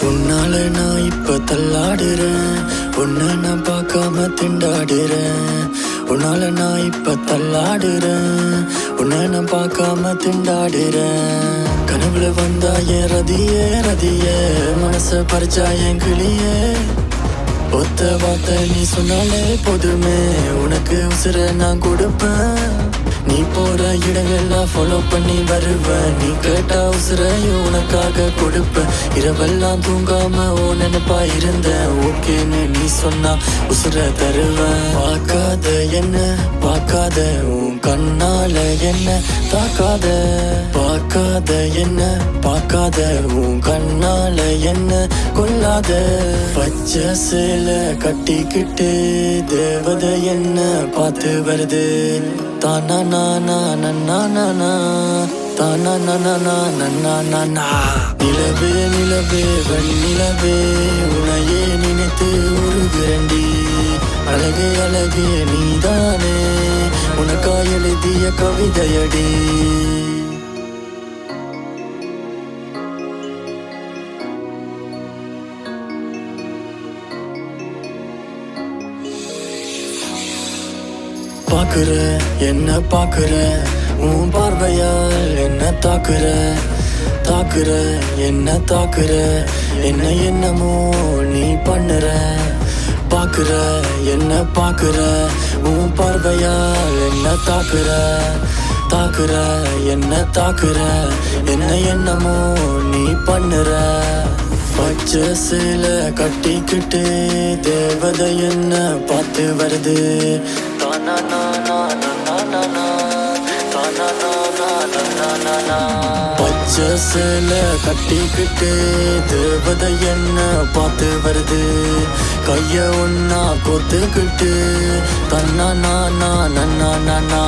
உன்னால நான் இப்ப தள்ளாடுறேன், உன்னை நான் பார்க்காம திண்டாடுறேன். உன்னால நான் இப்ப தள்ளாடுறேன், உன்னை நான் பார்க்காம திண்டாடுறேன். கனவுல வந்தா என் ரதியே ரதியே, மனச பறிச்சா என் கிளியே. ஒத்த வார்த்தை நீ சொன்னாலே போதுமே, உனக்கு உசுர நான் கொடுப்பேன். நீ போற இடங்கள்லாம் ஃபாலோ பண்ணி வருவேன், நீ கேட்டா உசுரையும் உனக்காக கொடுப்பேன். இரவெல்லாம் தூங்காம ஓ நினைப்பா இருந்தேன், ஓகேன்னு நீ சொன்னா உசுர தருவேன். பார்க்காத என்ன பார்க்காத, உன் கண்ணால என்ன தாக்காத. பார்க்காத என்ன பார்க்காத, உன் கண்ணால என்ன கொல்லாத. பச்சை சேலை கட்டிக்கிட்டு தேவதை என்ன பார்த்து வருது. தானா நானா நன்னா நானா, தானா நானா நன்னா நானா. நிலவே நிலவே வெண்ணிலவே, உனையே நினைத்து உருகுறண்டி. அழகே அழகே நீதானே, உனக்கா எழுதிய கவிதையடி. பாக்குற என்ன பாக்குற, உன் பார்வையால் என்ன தாக்குற. தாக்குற என்ன தாக்குற, என்ன என்னமோ நீ பண்ணுற. பாக்குற என்ன பாக்குற, உன் பார்வையால் என்ன தாக்குற. தாக்குற என்ன தாக்குற, என்ன என்னமோ நீ பண்ணுற. பச்சை சேலை கட்டிக்கிட்டு தேவதை என்ன பார்த்து வருது. தானா நானா நன்னா நானா, தானா நானா நன்னா நானா. பச்சை சேலை கட்டிக்கிட்டு தேவதை என்ன பார்த்து வருது. கைய ஒன்னா கோத்துக்கிட்டு தன்னா நானா நன்னா நானா.